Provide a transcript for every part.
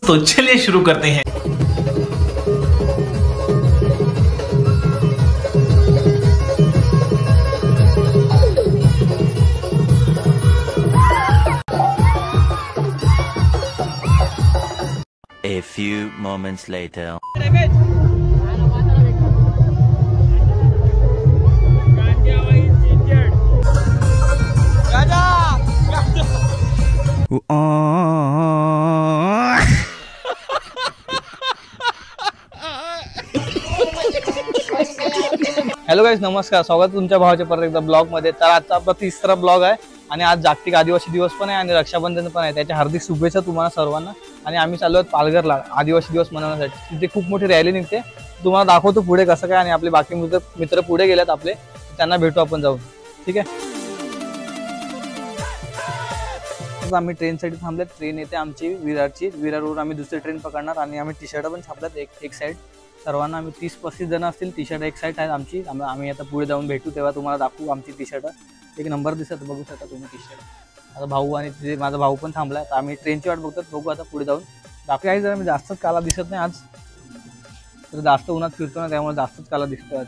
तो चलिए शुरू करते हैं। A few moments later. Hello guys, नमस्कार. स्वागत तुमच्या भावाच्या परत एकदा ब्लॉग मध्ये. तर आजचा आपला तिसरा ब्लॉग आहे आणि आज जागतिक आदिवासी दिवस पण आहे आणि रक्षाबंधन पण आहे. त्याच्या हार्दिक शुभेच्छा तुम्हाला सर्वांना. आणि आम्ही चाललो आहोत पालघरला आदिवासी दिवस मनवण्यासाठी. तिथे खूप मोठी रॅली निघते, तुम्हाला दाखवतो पुढे कसं काय. आणि आपले बाकी मित्र पुढे गेलेत आपले, त्यांना भेटू आपण जाऊन. ठीक आहे. आम्ही ट्रेनसाठी थांबलेत. ट्रेन येते आमची विरारची. विरारवरून आम्ही दुसरी ट्रेन पकडणार आणि आम्ही टी शर्ट पण छापल्यात एक साईड. सर्वांना आम्ही 30-35 जण असतील. टी शर्ट एक साईड आहेत आमची. आम्ही आता पुढे जाऊन भेटू तेव्हा तुम्हाला दाखवू आमची टी शर्ट. एक नंबर दिसत बघू शकता तुम्ही टी शर्ट. आता भाऊ आणि तिथे माझा भाऊ पण थांबला. तर आम्ही ट्रेनची वाट बघतात. बघू आता पुढे जाऊन. बाकी काही जरा मी जास्तच काला दिसत नाही आज, तर जास्त उन्हात फिरतो ना, त्यामुळे जास्तच काला दिसतो आज.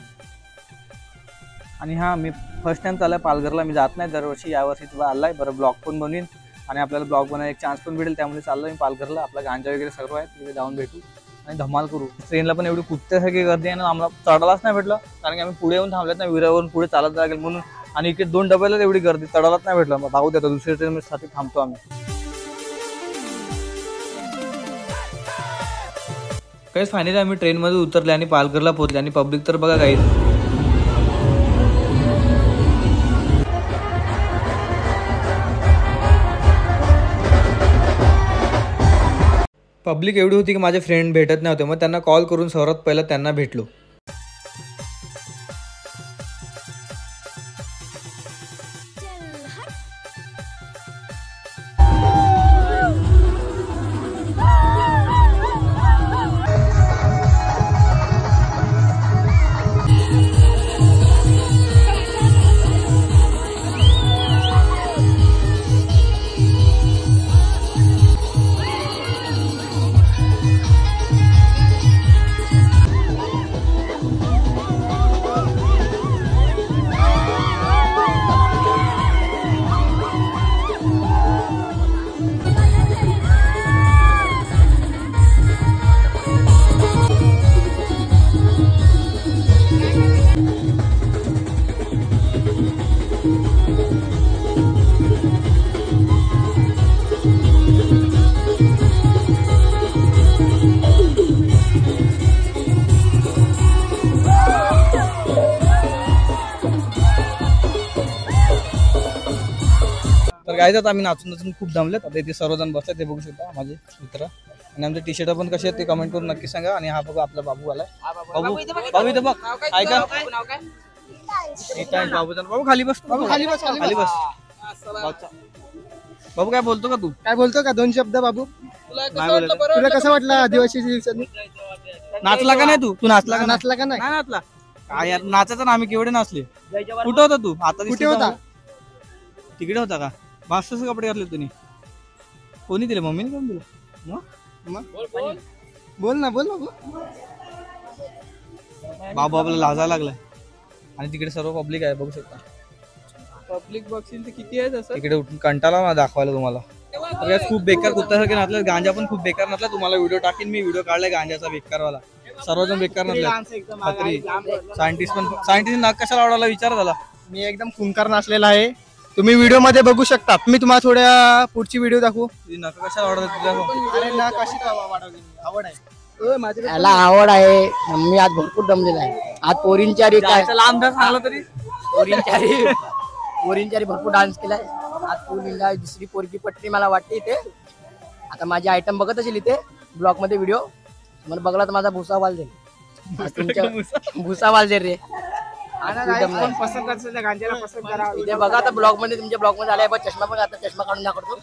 आणि हां, मी फर्स्ट टाइम चालला पालघरला. मी जात नाही दरवर्षी. यावर्षी तुला आलाय बरं. ब्लॉग पण बनवीन आणि आपल्याला ब्लॉग बनायला एक चान्स पण भेटेल. त्यामुळे चाललो मी पालघरला. आपला गांजा वगैरे सर्व आहे, तिथे जाऊन भेटू आणि धमाल करू. ट्रेनला पण एवढी कुत्त्यासारखी गर्दी आहे ना, आम्हाला चढायलाच नाही भेटलं. कारण की आम्ही पुढे येऊन थांबलेत ना, विरावरून पुढे चालत लागेल म्हणून. आणि इकडे 2 डब्याला एवढी गर्दी, चढायलाच नाही भेटलं. मग धावू देतो, दुसऱ्या ट्रेनसाठी थांबतो आम्ही. काही फायनली आम्ही ट्रेनमध्ये उतरले आणि पालघरला पोहोचले. आणि पब्लिक तर बघा काही, पब्लिक एवढी होती की माझे फ्रेंड भेटत नव्हते. मग त्यांना कॉल करून सर्वात पहिलं त्यांना भेटलो. तर काय जात आम्ही नाचून खूप दमलेत. आता इथे सर्वजण बसतात, ते बघू शकता माझे मित्र. आणि आमचे टी शर्ट पण कसे आहेत ते कमेंट करून नक्की सांगा. आणि हा बघा आपला बाबू आलाय. बाबू इथं बघ. ऐका बाबू खाली बस. बाबू खाली बस. बाबू काय बोलतो का तू? काय बोलतो का? 2 शब्द बाबू. तुला कसं वाटलं आदिवासी दिवसांनी? नाचला का नाही तू? नाचला का? नाचला का नाही? नाचला काय यार? नाचायचं ना, आम्ही केवढे नाचले. कुठं होता तू? आता कुठे होता? तिकडे होता का? मस्त कपडे घातले तुम्ही. कोणी दिले? मम्मीने कोण दिलं? बोल ना बोल. बाबू आपल्याला लाजायला लागलाय. आणि तिकडे सर्व पब्लिक आहे, बघू शकता. पब्लिक बघशील तर किती आहे तसं. तिकडे उठून कंटाळा मला दाखवायला तुम्हाला. खूप बेकार कुत्त्यासारखे नाचले. गांजा पण खूप बेकार नाचला. तुम्हाला व्हिडिओ टाकीन मी. व्हिडिओ काढलाय गांजाचा बेकारवाला. सर्वजण बेकार नाचले. सायंटिस्ट नाक कशाला आवडायला विचार झाला. मी एकदम खूनकार नाचलेला आहे, तुम्ही व्हिडिओ मध्ये बघू शकता. मी तुम्हाला थोड्या पुढची व्हिडिओ दाखवू. नाक कशाला आवडत तुझ्या? अरे नाक कशी आवड आहे. याला आवड आहे. मी आज भरपूर दमलेला आहे. आज पोरींच्या लांब सांगला तरी पोरींच्या भरपूर डान्स केलाय. आज पोरींला दुसरी पोरगी पटली मला वाटते इथे. आता माझे आयटम बघत असेल इथे ब्लॉग मध्ये व्हिडिओ. मला बघला तर माझा भुसा वाल जाईल. तुमच्या भुसा वाल जाईल रे. बघा आता ब्लॉग मध्ये, तुमच्या ब्लॉग मध्ये आलाय. चष्मा पण, आता चष्मा काढून दाखवतो.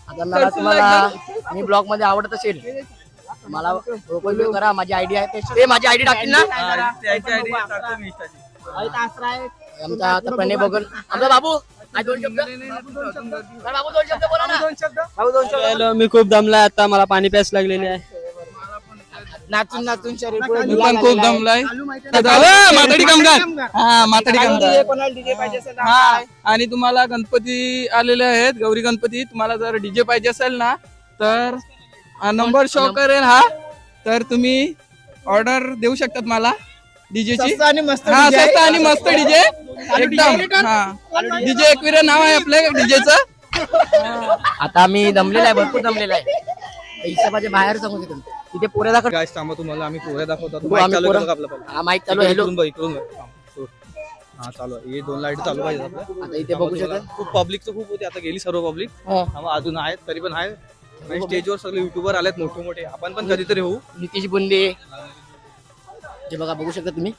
आता मला तुम्हाला मी ब्लॉग मध्ये आवडत असेल मला करा. माझी आयडी आहे ते माझी आयडी टाकतील ना. आमचा आता प्रणय बघून आमचा बाबू आज दोन शब्द बाबू दोन शब्द बोला ना. बाबू दोन शब्द. हॅलो, मी खूप दमलाय आता, मला पाणी प्यास लागलेली आहे. नाचून नाचून शरीर मी पण खूप दमलाय. माथाडी कामगार, हा माथाडी कामगार. कोणाला डीजे पाहिजे असेल तर हा, आणि तुम्हाला गणपती आलेले आहेत, गौरी गणपती. तुम्हाला जर डीजे पाहिजे असेल ना तर नंबर शो करेल हा, तर तुम्ही ऑर्डर देऊ शकतात मला डीजेची. स्वस्त आणि मस्त हा, DJ आहे. स्वस्त आणि मस्त डीजे एकदम. हा, डीजे एकविरा नाव आहे आपल्या डीजेचं. आता मी दमलेला आहे, भरपूर दमलेला आहे. हिशोबाच्या बाहेर सांगू तिथून तिथे पोरे दाखव. गाइस थांबा, तुम्हाला आम्ही पोहे दाखवतो. आम्ही माईक चालू पोरं- आहे बघा आपलं पहिलं. हा माईक चालू आहे. हॅलो, इकडून बघ, इकडून बघ. हा चालू आहे. हे 2 लाईट चालू पाहिजे आपल्या. आता इथे बघू शकता. खूप पब्लिकचं खूप होते, आता गेली सर्व पब्लिक. अजून आहेत, तरी पण आहे. स्टेजवर सगळे युट्यूबर आलेत मोठे मोठे. आपण पण कधीतरी होऊ. नितीश बुंदे हे बघा, बघू शकता तुम्ही.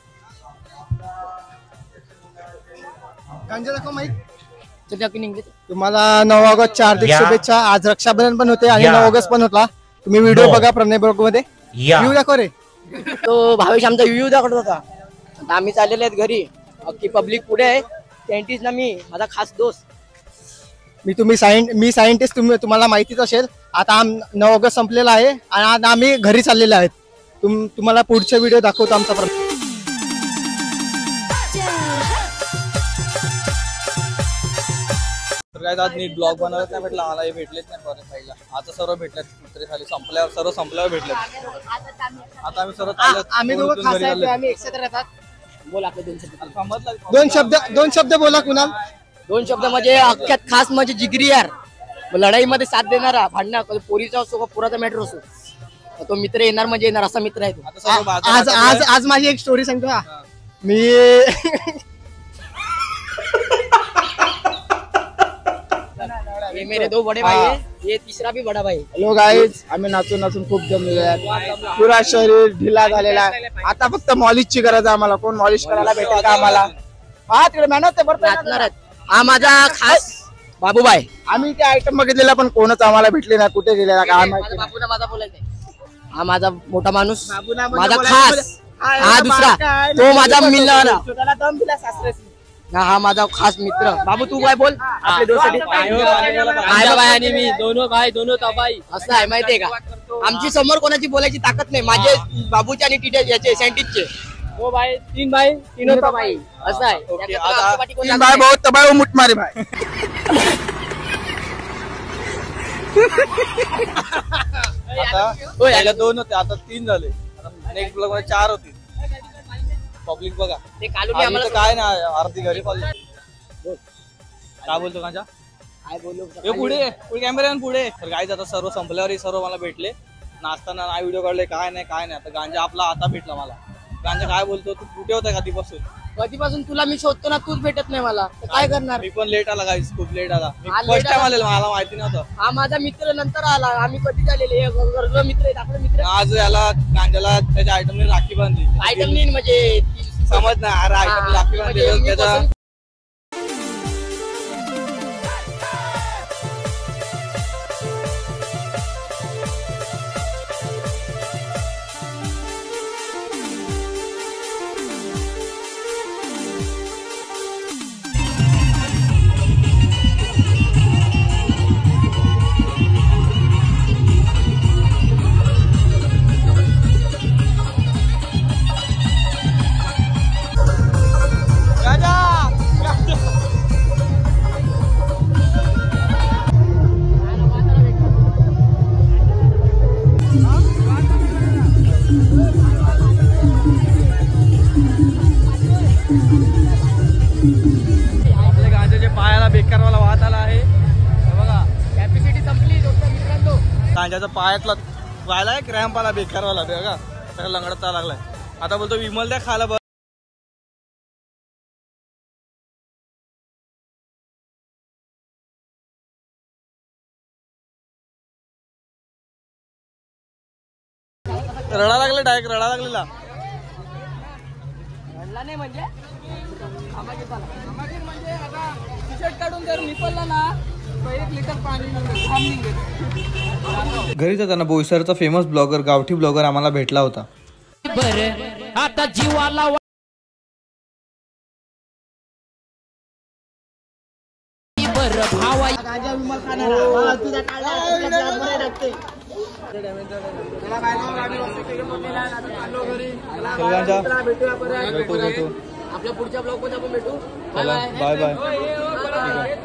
गांजा दाखव माईक. इंग्लिश तुम्हाला 9 ऑगस्टच्या हार्दिक शुभेच्छा. आज रक्षाबंधन पण होते आणि 9 ऑगस्ट पण होता. तुम्ही व्हिडिओ बघा प्रणय ब्लॉग मध्ये. व्ह्यू दाखव रे. तो भावेश आमचा रिव्ह्यू दाखवत होता. आता आम्ही चाललेले आहेत घरी. अख्खी पब्लिक पुढे आहे. सायंटिस्ट ना मी, माझा खास दोस्त. मी सायंटिस्ट, तुम्हाला माहितीच असेल. आता 9 ऑगस्ट संपलेला आहे आणि आज आम्ही घरी चाललेले आहेत. तुम्हाला पुढचा व्हिडिओ दाखवतो आमचा. तर काय आज नीट ब्लॉग बनवत नाही भेटला मला. हे भेटलेच नाही परत पहिला. आता सर्व भेटलेत. कुत्रे खाली संपल्यावर सर्व संपल्यावर भेटलेत. आता आम्ही सर्व आम्ही दोघं खास आहे, आम्ही एकत्र राहतात. बोल आपले दोन शब्द. दोन शब्द बोला कुणाल. दोन शब्द म्हणजे अख्ख्यात खास म्हणजे जिगरी यार. लढाईमध्ये साथ देणारा, भांडणा पोरीचा असो पुराचा मॅटर असो, तो मित्र येणार म्हणजे येणार असा मित्र आहे तो. आता सर्व बाजूला आज माझी एक स्टोरी सांगतो. मी ये मेरे 2 बड़े भाई है, ये तीसरा भी बड़ा भाई. हॅलो गाईज, आम्ही नाचून नाचून खूप जमलेलो आहे. पुरा शरीर ढिला झालेला आहे. आता फक्त मॉलिशची गरज आहे आम्हाला. कोण मॉलिश करायला भेटेल का आम्हाला? हा, तिकडे मेहनत आहे नाचणार आहेत. हा माझा खास बाबूबाई. आम्ही ते आयटम बघितलेला पण कोणच आम्हाला भेटले नाही. कुठे गेलेला काय माहिती. बाबूना माझा बोलायचा. हा माझा मोठा माणूस, माझा खास. हा दुसरा, तो माझा मिळणारा. हा माझा खास मित्र. बाबू तू काय बोल आपल्या दोस्ती. आणि मी दोनों भाई दोनों तबाई. असं आहे माहितीये का, आमची समोर कोणाची बोलायची ताकद नाही. माझे बाबूचे आणि टीचर याचे सायंटिस्टचे. हो भाई, 3 भाई तीनों तबाई. असं आहे. तीन भाई बहुत तबाई वो मुठ मारे भाई. पहिला 2 होते, आता 3 झाले. नेक्स्ट ब्लॉग मध्ये 4 होतील. पब्लिक बघा. ते कालू आम्ही आम्हाला तर काय ना अर्धी घरी पडली. काय बोलतो गांजा? काय बोलू. हे पुढे कॅमेरा पुढे. तर काय आता सर्व संपल्यावर सर्व मला भेटले. नाचताना नाही व्हिडिओ काढले, काय नाही. आता गांजा आपला आता भेटला मला. गांजा काय बोलतो, तू कुठे होता कधीपासून तुला मी शोधतो ना, तूच भेटत नाही मला. तर काय करणार. मी पण लेट आला गाईस, खूप लेट आला. हा, फर्स्ट late टाइम आला. आलेला, मला माहिती नव्हतं. हा माझा मित्र नंतर आला. आम्ही कधी झालेले मित्र आहेत आपले मित्र. आज याला गांजाला त्याच्या आयटमने राखी बांधली. आयटम नाही म्हणजे समज नाही, अरे आयटम राखी बांधली म्हणजे मी त्याचा. पसंत- आपल्या गांजाच्या पायाला बेकारवाला वाहत आला आहे. हे बघा, कॅपॅसिटी संपली दोस्त मित्रांनो. गांजाचा पायातला व्हायला क्रॅम्प आला बेकारवाला. बघा त्याला लंगडता लागलाय. आता बोलतो विमल द्या खायला. रडा लागला, डायरेक्ट रडा लागलेला. घडला नाही म्हणजे टी-शर्ट काढून जर निपलला ना तर 1 लिटर पाणी निघेल. घरी जाताना बोईसरचा फेमस ब्लॉगर, गावठी ब्लॉगर आम्हाला भेटला होता. आता जीवाला गांजा विमल खाणार हा, तुझा काढला, तुझ्या घरामध्ये टाकते. भेटू आपल्या पुढच्या ब्लॉग मध्ये आपण भेटू. Bye bye bye.